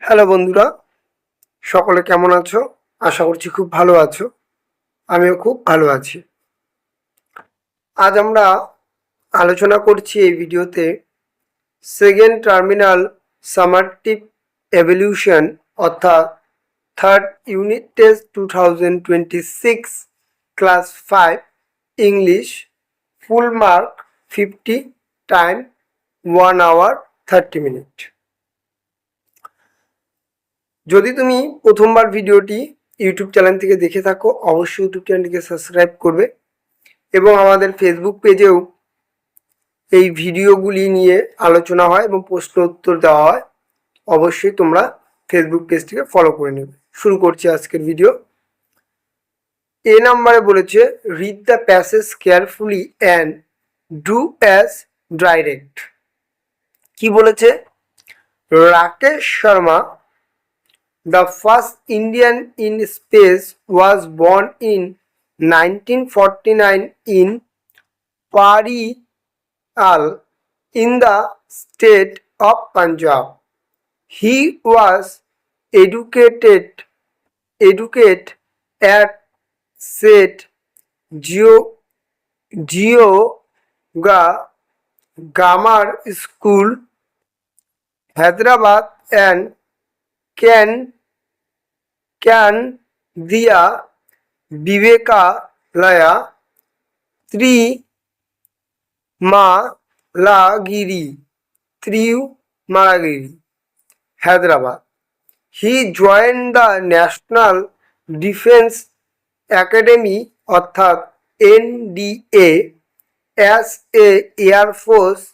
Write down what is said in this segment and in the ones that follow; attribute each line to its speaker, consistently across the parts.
Speaker 1: Hello বন্ধুরা, সকলে কেমন আছো? আশা করছি খুব ভালো আছো। আমিও খুব ভালো আছি। আজ আমরা আলোচনা করছি এই ভিডিওতে সেকেন্ড টার্মিনাল সামারটিভ এভলিউশন অর্থাৎ third unit test 2026 class 5 English full mark 50 time 1 hour 30 minute. যদি তুমি প্রথমবার ভিডিওটি ইউটিউব চ্যানেল থেকে দেখে থাকো অবশ্যই ইউটিউব চ্যানেলটিকে সাবস্ক্রাইব করবে এবং আমাদের ফেসবুক পেজেও এই ভিডিওগুলি নিয়ে আলোচনা হয় এবং প্রশ্ন উত্তর দেওয়া হয়। অবশ্যই তোমরা ফেসবুক পেজটিকে ফলো করে নেবে। শুরু করছি আজকের ভিডিও। এ নাম্বারে বলেছে read the passage carefully and do as direct. কি বলেছে? Rakesh Sharma, the first Indian in space, was born in 1949 in Parial in the state of Punjab. He was educated at St. George Grammar School, Hyderabad, and Candia Vivekalaya Trimalagiri, Hyderabad. He joined the National Defence Academy অর্থাৎ NDA as a Air Force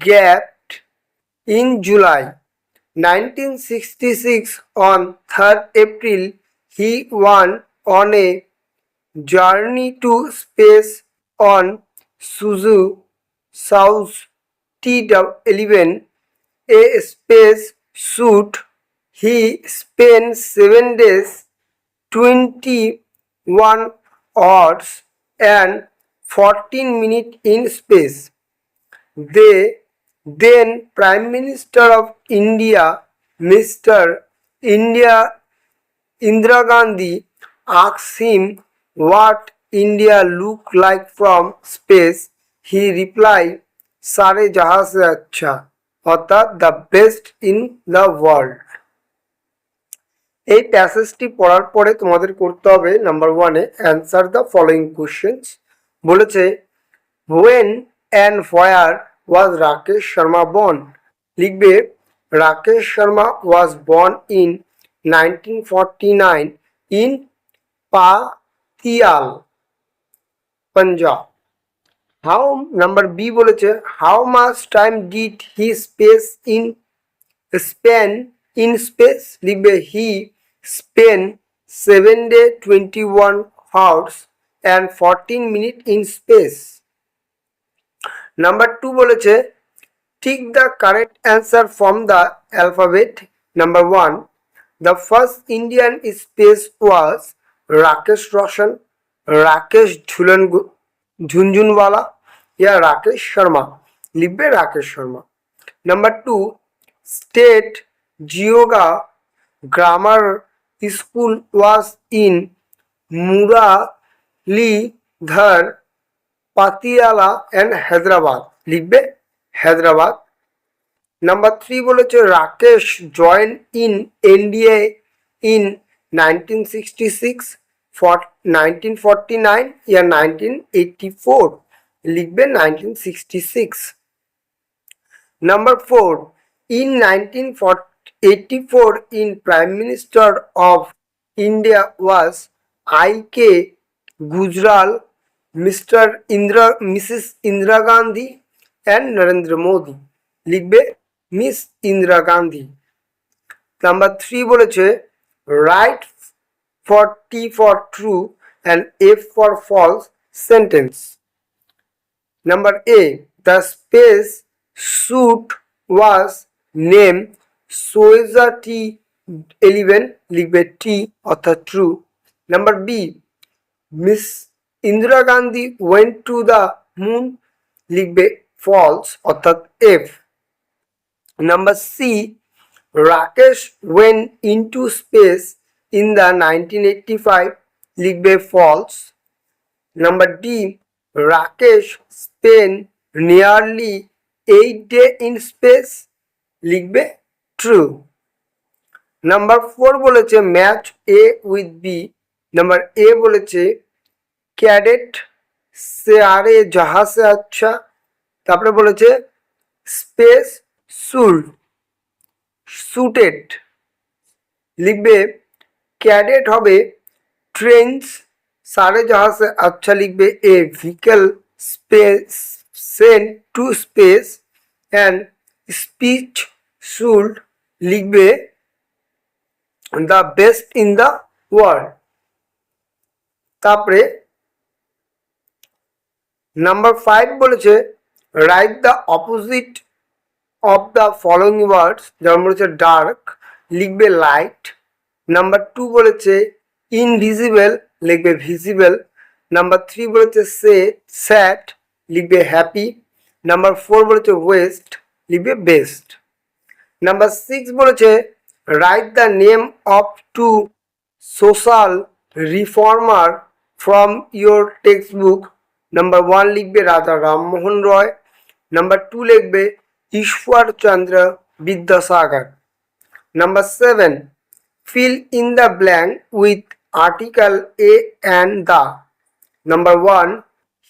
Speaker 1: cadet in July 1966. On 3rd April, he went on a journey to space on South T-11, a space suit. He spent 7 days, 21 hours and 14 minutes in space. The then Prime Minister of India, Mr. Indira Gandhi, asked him what India looked like from space. He replied, "Sare jahan se acha," অর্থাৎ the best in the world. এই প্যাসেজটি পড়ার পরে তোমাদের করতে হবে number 1-এ answer the following questions. বলেছে when and where was Rakesh Sharma born? লিখবে Rakesh Sharma was born in 1949 in Patial, Punjab. How number B বলেছে how much time did he spend in space? লিখবে he spent 7 days, 21 hours and 14 minutes in space. Number 2 বলেছে tick the correct answer from the alphabet. Number 1, the first Indian space was Rakesh Roshan, Rakesh Jhunjhunwala, yeah, Rakesh Sharma. লিখবে Rakesh Sharma. Number 2, State George Grammar School was in Muralidhar, Patiala and Hyderabad. লিখবে Hyderabad. Number 3 বলেছে Rakesh joined in NDA in 1966, 1949 या 1984. লিখবে 1966. Number 4, in 1984 in Prime Minister of India was I.K. Gujral, Mrs. Indira Gandhi and Narendra Modi. লিখবে miss Indira Gandhi. Number 3 বলেছে write for T for true and F for false sentence. Number A the space suit was name Soyuz T-11, লিখবে T অর্থাৎ true. Number B miss Indira Gandhi went to the moon, লিখবে false অর্থাৎ F. Number C, Rakesh went into space in the 1985 লিখবে false. Number D, Rakesh spent nearly 8 days in space লিখবে true. Number 4 বলেছে match A with B. Number A বলেছে cadet সে আরে জাহা সে আচ্ছা। তারপরে বলেছে স্পেস সুটেড লিখবে ক্যাডেট হবে ট্রেন্স, সারে জাহা সে আচ্ছা লিখবে a vehicle space sent to space and speech should লিখবে the best in the world. তারপরে নাম্বার 5 বলেছে write the opposite of the following words, যেমন বলেছে ডার্ক লিখবে লাইট। নাম্বার 2 বলেছে ইনভিজিবল লিখবে ভিজিবল। নাম্বার 3 বলেছে স্যাড লিখবে হ্যাপি। নাম্বার 4 বলেছে ওয়েস্ট লিখবে বেস্ট। নাম্বার 6 বলেছে write the name of two social reformer from your textbook. Number 1 লিখবে রাজা রামমোহন রয়। নাম্বার 2 লিখবে Ishwar Chandra Vidyasagar. Number 7 fill in the blank with article a and the. Number 1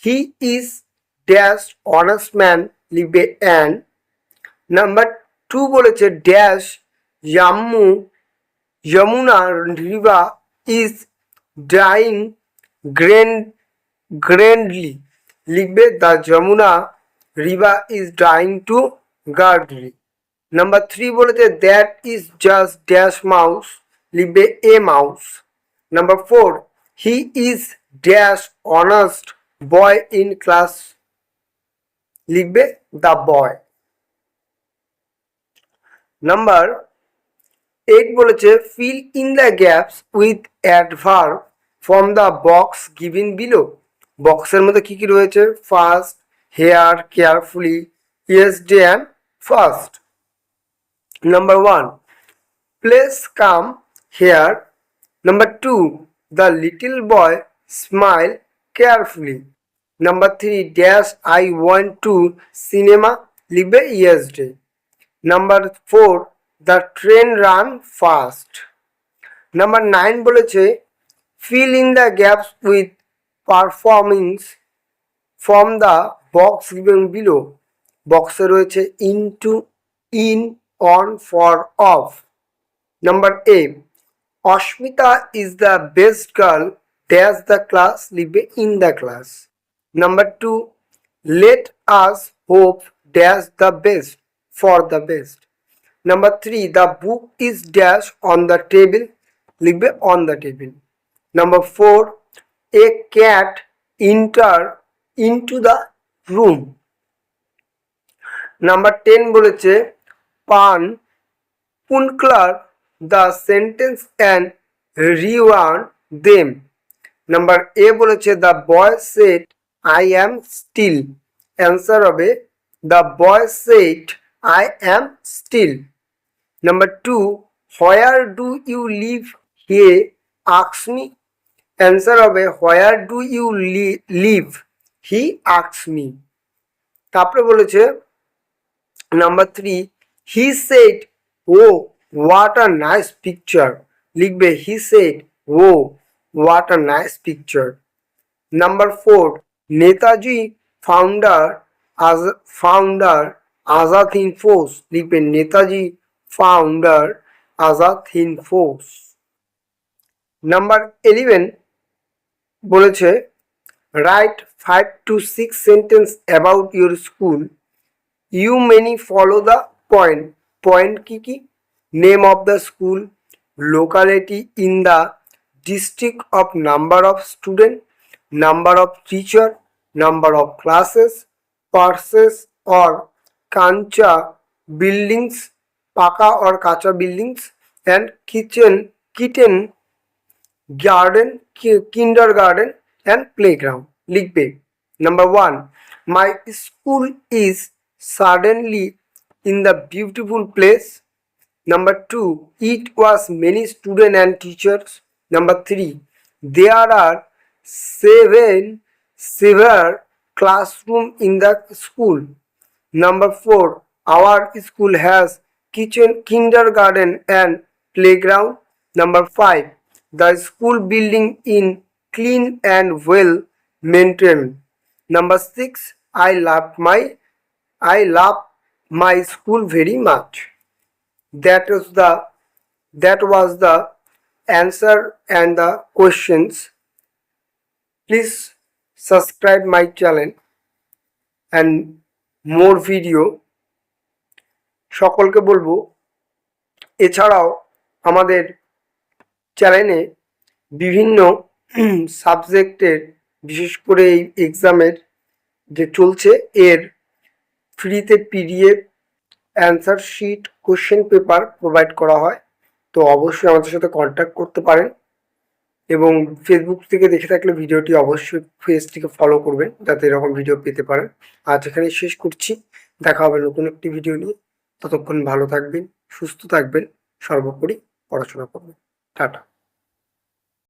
Speaker 1: he is dash honest man লিখবে and. Number 2 বলেছে dash Yamuna river is drying gradually লিখবে the Yamuna river is drying to gradually. Number 3 বলেছে that is just dash mouse লিখবে a mouse. Number 4 he is dash honest boy in class লিখবে the boy. Number 8 বলেছে fill in the gaps with adverb from the box given below. বক্সের মধ্যে কি কি রয়েছে? Fast, here, carefully, yesterday and fast. Number 1 place come here. Number 2 the little boy smile carefully. Number 3 dash I want to cinema লিখবে yesterday. Number 4 the train run fast. Number 9 বলেছে fill in the gaps with performings from the box given below. বক্সে রয়েছে into, in, on, for, of. Number 8 Asmita is the best girl dash the class লিখবে in the class. Number 2 let us hope dash the best for the best. Number 3 the book is dash on the table লিখবে on the table. Number 4 a cat enter into the room. Number 10 বলেছে পান puncture the sentence and rewind them. Number A বলেছে the boy said I am still. Answer হবে the boy said I am still. Number 2 where do you live? He asked me. Answer হবে where do you live? He asked me. তারপরে বলেছে number 3 he said oh what a nice picture লিখবে he said oh what a nice picture. Number 4 Netaji founder Azad Hind Force লিখবে Netaji founder Azad Hind Force. Number 11 বলেছে write 5 to 6 sentence about your school. You many follow the point. Point কি? Name of the school, locality in the district of number of student, number of teacher, number of classes, courses or kancha buildings, paka or kacha buildings, and kitten garden, kindergarten and playground. লিখবে number 1 my school is suddenly in the beautiful place. Number 2, it was many students and teachers. Number 3, there are 7 severe classrooms in the school. Number 4, our school has kitchen, kindergarten and playground. Number 5, the school building in clean and well maintained. Number 6, I love my school very much. That was the answer and the questions. Please subscribe my channel and more video. সকলকে বলবো এছাড়াও আমাদের চ্যানেলে বিভিন্ন সাবজেক্টের, বিশেষ করে এই এক্সামের যে চলছে এর ফ্রিতে PDF, answer sheet, question paper provide করা হয়। তো অবশ্যই আমাদের সাথে কন্ট্যাক্ট করতে পারেন এবং ফেসবুক থেকে দেখে থাকলে ভিডিওটি অবশ্যই পেজটিকে ফলো করবেন যাতে এরকম ভিডিও পেতে পারেন। আজ এখানে শেষ করছি, দেখা হবে নতুন একটি ভিডিও নিয়ে। ততক্ষণ ভালো থাকবেন, সুস্থ থাকবেন, সর্বোপরি পড়াশোনা করবেন। টাটা।